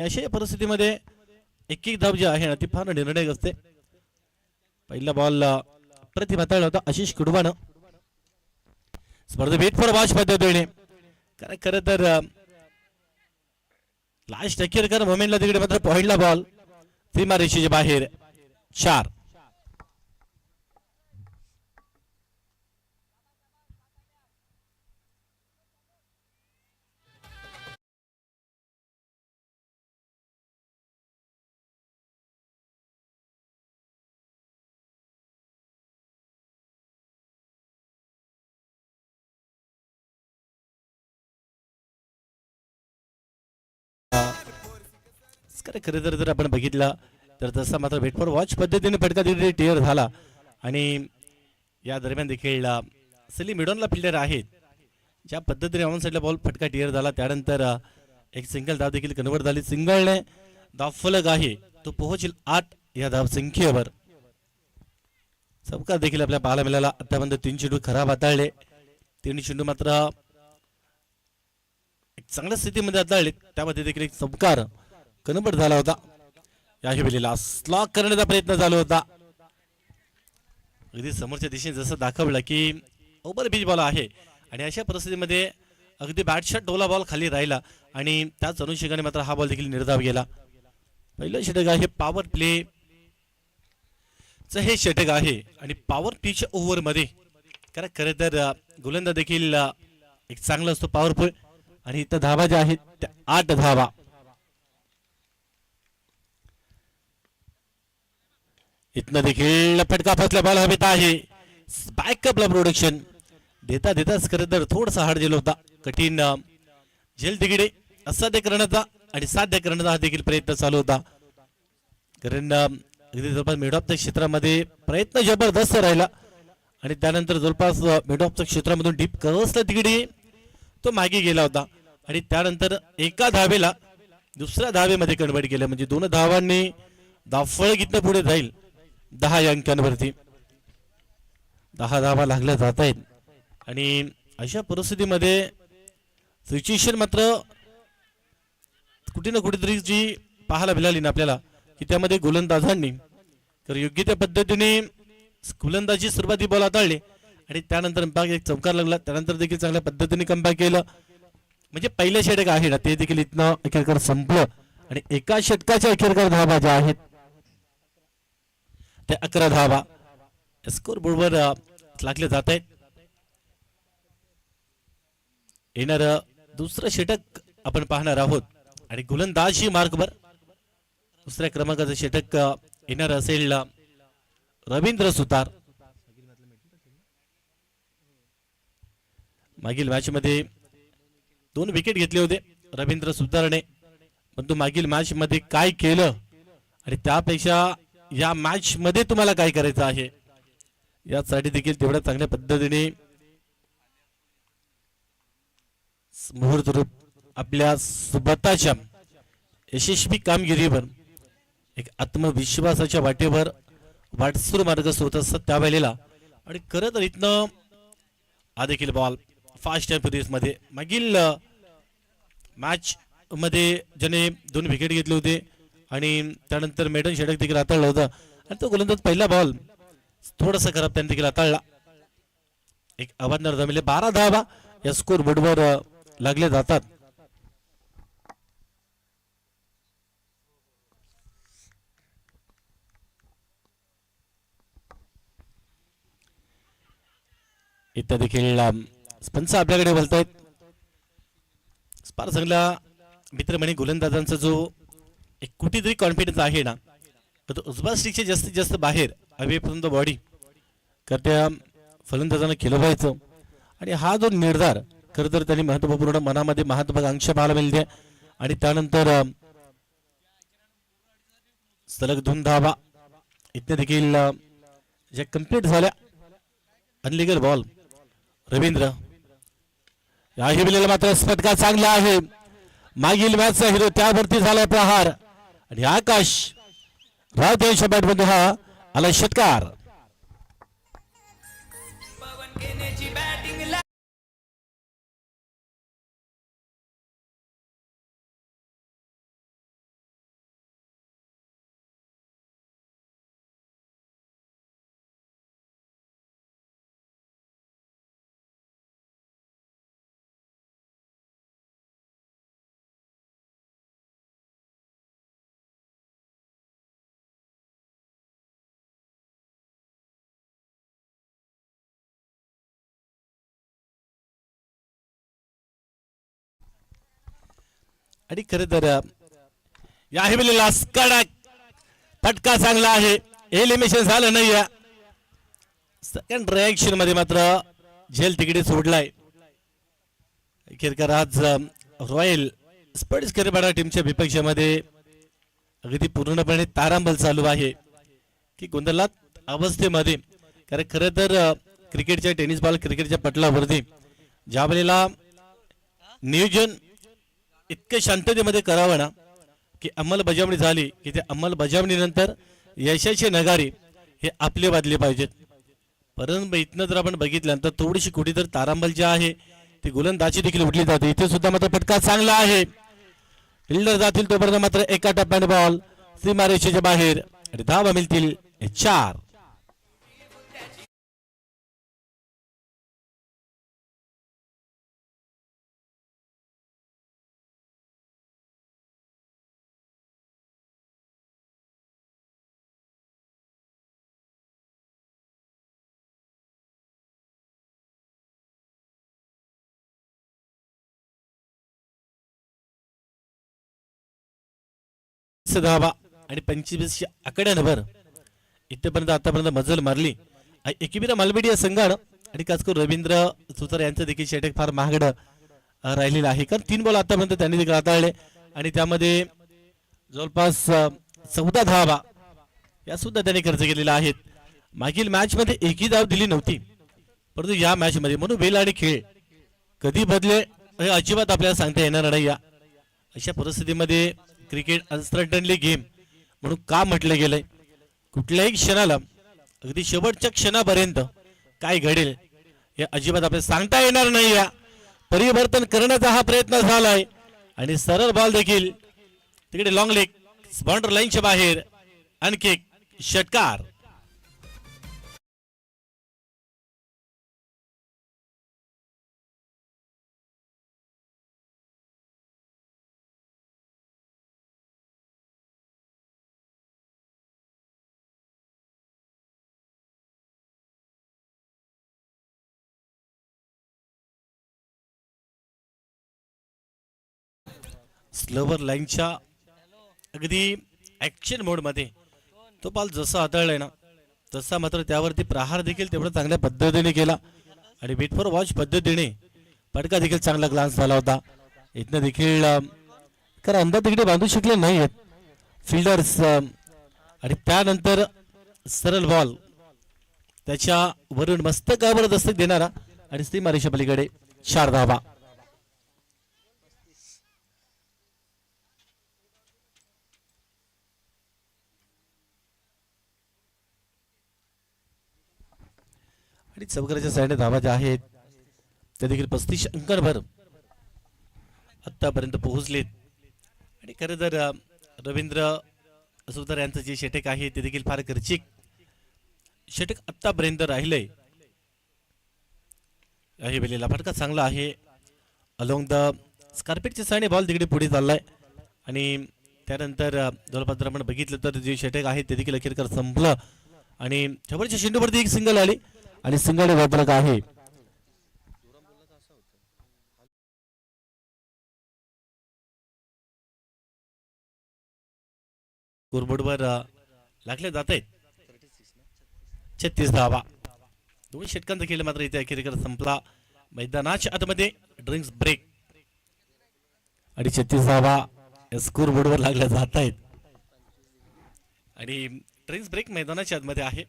अशा परिस्थितीमध्ये एक एक धाव जी आहे ना ती फार निर्णायक असते. पहिला बॉल प्रतिभाताळ होता आशिष कुडबानं स्पर्धेत फॉर वॉच पद्धतीने खरं तर लास्ट अखेर मोमेंटला तिकडे मात्र पॉइंटला बॉल सीमा रेषेच्या बाहेर 4. खरं तर जर आपण बघितलं तर तसा मात्र वेट फॉर वॉच पद्धतीने फटका तिकडे टिअर झाला आणि या दरम्यान देखील सलीम मिडॉनला फिल्डर आहेत ज्या पद्धतीने ऑन साईडला बॉल फटका टिअर झाला त्यानंतर एक सिंगल धाव देखील कन्वर्ट झाली. सिंगलने धावफलक आहे तो पोहोचेल 8 या धावसंख्येवर. चौकार देखील आपल्या पाहायला मिळाला. आतापर्यंत 3 चेंडू खराब हाताळले 3 चेंडू मात्र एक चांगल्या स्थितीमध्ये हाताळले त्यामध्ये देखील एक चौकार कन्वर्ट झाला होता. याही वेळेला स्लॉक करण्याचा प्रयत्न चालू होता. अगदी समोरच्या दिशेने जसं दाखवलं की ओव्हर पिच बॉल आहे आणि अशा परिस्थितीमध्ये अगदी बॅटशॉट डोला बॉल खाली राहिला आणि त्याच अनुषंगाने मात्र हा बॉल देखील निर्धाव गेला. पहिलं षटक आहे पॉवर प्ले हे षटक आहे आणि पॉवर पिच ओव्हर मध्ये खरं तर गोलंदाज देखील एक चांगला असतो पॉवरफुल आणि इथं धावा ज्या आहेत त्या 8 धावा. इथनं देखील फटका फसला बॉल हवेत आहे. बॅकअपला प्रोडक्शन देता देताच खरं तर थोडासा हार्ड गेला होता. कठीण झेल तिकडे असाध्य करण्याचा आणि साध्य करण्याचा हा देखील प्रयत्न चालू होता. कारण अगदी जवळपास मिड ऑफच्या क्षेत्रामध्ये प्रयत्न जबरदस्त राहिला आणि त्यानंतर जवळपास मिड ऑफच्या क्षेत्रामधून डीप करसला तिकडे तो मागे गेला होता आणि त्यानंतर एका धावेला दुसऱ्या धावेमध्ये कन्वर्ट केलं म्हणजे 2 धावांनी धावफळ घेतलं पुढे जाईल 10 अंकांवरती. 10 धावा लागल्या जात आहेत आणि अशा परिस्थितीमध्ये सिच्युएशन मात्र कुठे ना कुठेतरी जी पाहायला मिळाली ना आपल्याला की त्यामध्ये गोलंदाजांनी तर योग्य त्या पद्धतीने गोलंदाजी सुरुवाती बॉल हाताळले आणि त्यानंतर एक चौकार लागला त्यानंतर देखील चांगल्या पद्धतीने कमबॅक केलं. म्हणजे पहिलं षटक आहे ना ते देखील इथनं अखेरकर संपलं आणि एका षटकाच्या अखेरकर धावा ज्या आहेत ते 11 धावा स्कोर बोर्डवर लागले जात आहेत. येणार दुसरं षटक आपण पाहणार आहोत आणि गोलंदाजी मार्कवर दुसऱ्या क्रमांकाचं षटक येणार असेल रवींद्र सुतार. मागील मॅच मध्ये 2 विकेट घेतले होते रवींद्र सुतारने पण तो मागील मॅच मध्ये काय केलं आणि त्यापेक्षा या मॅच मध्ये तुम्हाला काय करायचं आहे यासाठी देखील तेवढ्या चांगल्या पद्धतीने मुहूर्त रूप आपल्या स्वतःच्या यशस्वी कामगिरीवर एक आत्मविश्वासाच्या वाटेवर वाटसरू मार्ग सोडत असतात त्यावेळेला आणि खरं तर इथनं हा देखील बॉल फास्ट अँड मध्ये मागील मॅच मध्ये ज्याने 2 विकेट घेतले होते आणि त्यानंतर मेडन षटक देखील हाताळलं होतं आणि तो गोलंदाज पहिला बॉल थोडासा खराब त्याने देखील हाताळला. एक आव्हानार जमिले 12 धावा या स्कोर बोर्डवर लागले जातात. इथं देखील स्पंच आपल्याकडे बोलतायत. फार चांगला मित्र म्हणे गोलंदाजांचा जो एक कुठेतरी कॉन्फिडन्स आहे ना तो उजव्या स्टिकच्या जास्तीत जास्त बाहेर अवे फ्रॉम द बॉडी त्या फलंदाजांना केलं पाहिजे आणि हा जो निर्धार खरं तर त्यांनी महत्वपूर्ण मनामध्ये महत्वाकांक्षा पाहायला मिळते आणि त्यानंतर सलग 2 धावा इथे देखील ज्या कंप्लीट झाल्या. अनलिगल बॉल रवींद्र याही वेळेला मात्र फटका चांगला आहे. मागील मॅचचा हिरो त्यावरती झाला प्रहार आणि आकाश राव यांच्या बॅटमध्ये हा आला षटकार. आणि खरं तर या वेळेला कडक फटका चांगला आहे. एलिमिनेशन झालं नाही. सेकंड रिएक्शन मध्ये मात्र झेल तिकडे सोडलाय. अखेरकर आज रॉयल स्पर्ट्स करेबाडा टीमच्या विपक्षामध्ये अगदी पूर्णपणे तारांबळ चालू आहे की गोंधळात अवस्थेमध्ये. कारण खरं तर क्रिकेटच्या टेनिस बॉल क्रिकेटच्या पटलावरती ज्या वेळेला नियोजन इतकं शांततेमध्ये करावं ना की अंमलबजावणी झाली की त्या अंमलबजावणीनंतर यशाचे नगारे हे आपले वाजले पाहिजेत. परंतु इथनं जर आपण बघितलं तर थोडीशी कुठे तर तारांबळ जी आहे ती गोलंदाजी देखील उठली जाते. इथे सुद्धा मात्र फटका चांगला आहे. फिल्डर जातील तोपर्यंत मात्र एका टप्प्याने बॉल सीमारेषेच्या बाहेर आणि धावा मिळतील 4. धावा आणि 25 आकड्यानंवर इथपर्यंत आतापर्यंत मजल मारली. एकीबीरा मालबेडिया संघानं आणि खास करून रवींद्र सुतार यांचं देखील षटक फार महागड राहिलेलं आहे. कारण 3 बॉल आतापर्यंत त्यांनी देखील हाताळले आणि त्यामध्ये जवळपास 14 धावा या सुद्धा त्यांनी खर्च केलेल्या आहेत. मागील मॅच मध्ये एकही धाव दिली नव्हती. परंतु या मॅच मध्ये म्हणून वेळ आणि खेळ कधी बदले हे अजिबात आपल्याला सांगता येणार नाही. अशा परिस्थितीमध्ये क्रिकेट अनसर्टनली गेम म्हणून का म्हटलं गेलंय. कुठल्याही क्षणाला अगदी शेवटच्या क्षणापर्यंत काय घडेल हे अजिबात आपल्याला सांगता येणार नाही. परिवर्तन करण्याचा हा प्रयत्न झालाय आणि सरळ बॉल देखील तिकडे लॉंग लेग बाउंड्री लाईनच्या बाहेर. आणखी एक षटकार. स्लोवर लाईनच्या अगदी ऍक्शन मोड मध्ये तो बॉल जसा हाताळलाय ना तसा मात्र त्यावरती प्रहार देखील तेवढा चांगल्या पद्धतीने केला आणि वेट फॉर वॉच पद्धतीने फटका देखील चांगला ग्लान्स झाला होता. इथनं देखील कारण अंदाज तिकडे बांधू शकले नाही आहेत फिल्डर्स आणि त्यानंतर सरळ बॉल त्याच्या वरून मस्तकावर दस्तक देणारा आणि सीमारेषा पलीकडे 4 धावा. आणि चौकाराच्या साईडने धावा ज्या आहेत त्या देखील 35 अंकांवर आतापर्यंत पोहोचलेत. आणि खरं तर रवींद्र सुतार यांचं जे षटक आहे ते देखील फार खर्चिक षटक आतापर्यंत राहिलंय. आहे वेळेला फटका चांगला आहे. अलोंग द स्कार्पेटच्या साईडने बॉल तिकडे पुढे चाललाय आणि त्यानंतर जवळपास जर आपण बघितलं तर जे षटक आहे ते देखील अखेरकर संपलं आणि शेवटच्या चेंडूवरती एक सिंगल आली आणि सिंगल वापरक आहे. स्कोरबोर्डवर लागले जात आहेत 36 धावा. 2 षटकांचा खेळ मात्र इथे अखेरकर संपला. मैदानाच्या आतमध्ये ड्रिंक्स ब्रेक आणि 36 धावा स्कोरबोर्डवर लागल्या जात आहेत आणि ड्रिंक्स ब्रेक मैदानाच्या आतमध्ये आहे.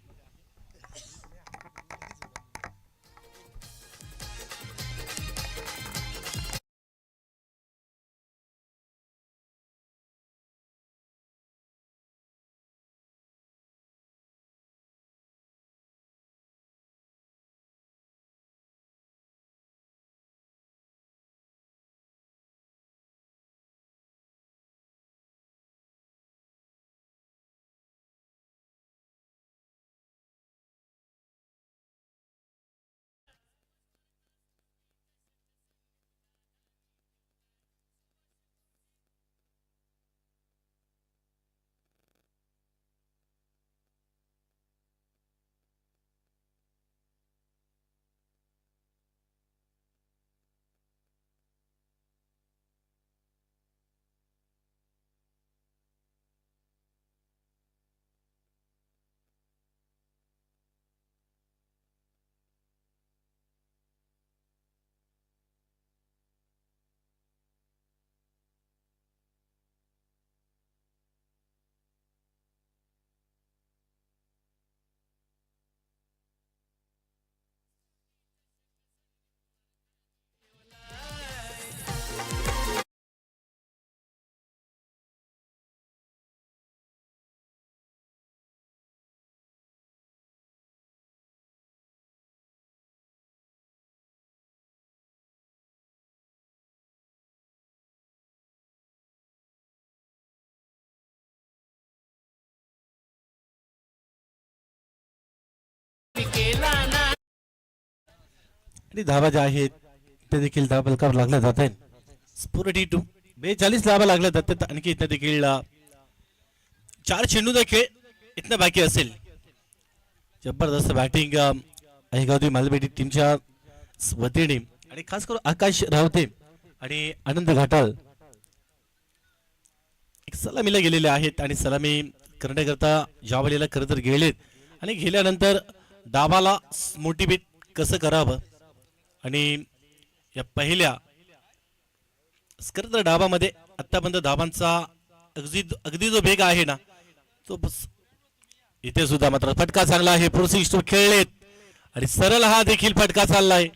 आणि धावा ज्या आहेत ते देखील धावा फलकावर लागल्या जात आहेत. 42 धावा लागल्या जातात. आणखी इथं देखील 4 चेंडू देखील इथनं बाकी असेल. जबरदस्त बॅटिंग अहिगावती मालबेटी टीमच्या वतीने आणि खास करून आकाश रावते आणि आनंद घाटाळ एक सलामीला गेलेले आहेत आणि सलामी करण्याकरता जावलेला खरं तर गेलेत आणि गेल्यानंतर डावाला मोटिवेट कसं करावं आणि या पहिल्या खरं डावामध्ये आतापर्यंत धावांचा अगदी जो वेग आहे ना तो इथे सुद्धा मात्र फटका चांगला आहे. पुढचे स्ट्रोक खेळलेत आणि सरळ हा देखील फटका चाललाय.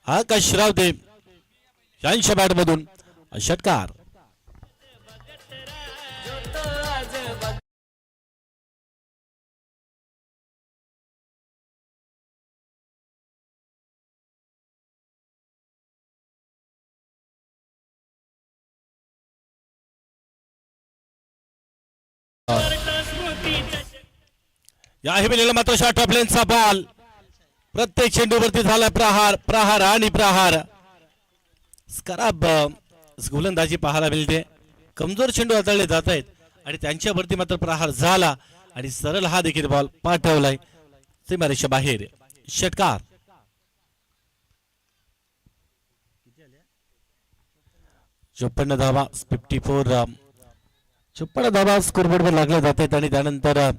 आकाश रावते यांच्या बॅट मधून षटकार. या हिमेलेला मात्र शॉर्ट ऑफ लेनचा बॉल प्रत्येक चेंडूवरती झाला प्रहार प्रहार आणि प्रहार. खराब गोलंदाजी पाहायला मिळते. कमजोर चेंडू हाताळले जात आहेत आणि त्यांच्यावरती मात्र प्रहार झाला आणि सरळ हा देखील बॉल पाठवलाय सीमारेषा बाहेर. षटकार. चोपन्न धावा 54 54 धावा स्कोरबोर्ड वर लागल्या जात आहेत आणि त्यानंतर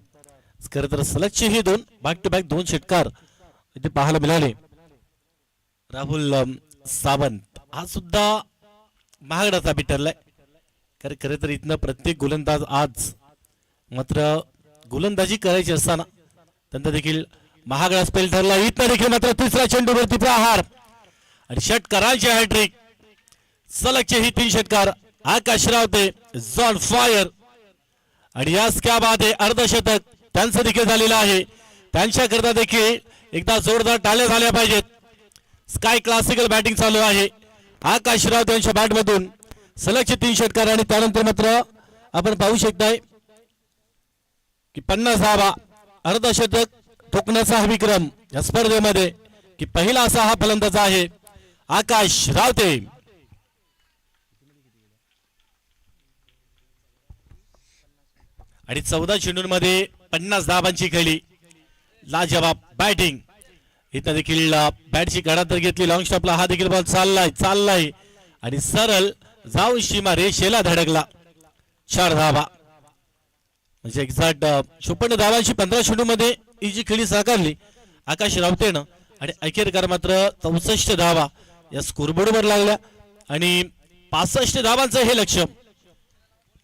खरं तर सलगचे हे दोन बॅक टू बॅक 2 षटकार इथे पाहायला मिळाले. राहुल सावंत हा सुद्धा महागडा साबित ठरलाय. खरं तर इथनं प्रत्येक गोलंदाज आज मात्र गोलंदाजी करायची असताना त्यांचा देखील महागडा स्पेल ठरला. इथनं देखील मात्र तिसऱ्या चेंडूवरती प्रहार आणि षटकारांचे हॅट्रिक. सलगचे ही 3 षटकार. आकाश रावते झॉन फायर आणि यास क्या बात आहे अर्धशतक त्यांचं देखील झालेलं आहे. त्यांच्याकरता देखील एकदा जोरदार टाळ्या झाल्या पाहिजेत. स्काय क्लासिकल बॅटिंग चालू आहे. आकाश रावते यांच्या बॅट मधून सलगचे 3 षटकार आणि त्यानंतर मात्र आपण पाहू शकताय की 50 धावा अर्धशतक ठोकण्याचा हा विक्रम या स्पर्धेमध्ये की पहिला असा हा फलंदाज आहे आकाश रावते. आणि 14 चेंडूंमध्ये 50 धावांची खेळी. लाजवाब बॅटिंग. इथं देखील बॅटची गडा तर घेतली. लॉंग स्टॉपला हा देखील बॉल चाललाय आणि सरळ जाऊन सीमा रेषेला धडकला. 4 धावा म्हणजे एक्झॅक्ट 56 धावांची 15 चेंडूमध्ये ही जी खेळी साकारली आकाश रावतेनं आणि अखेरकार मात्र 64 धावा या स्कोरबोर्डवर लागल्या आणि 65 धावांचं हे लक्ष्य.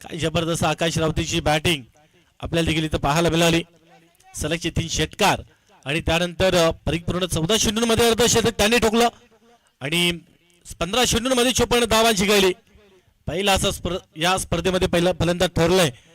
काय जबरदस्त आकाश रावतेची बॅटिंग आपल्याला देखील इथं पाहायला मिळाली. सलगचे 3 षटकार आणि त्यानंतर परिपूर्ण 14 चेंडूंमध्ये अर्धशतक त्यांनी ठोकलं आणि 15 चेंडूंमध्ये 54 धावांची खेळली. पहिला असा या स्पर्धेमध्ये पहिला फलंदाज ठरलाय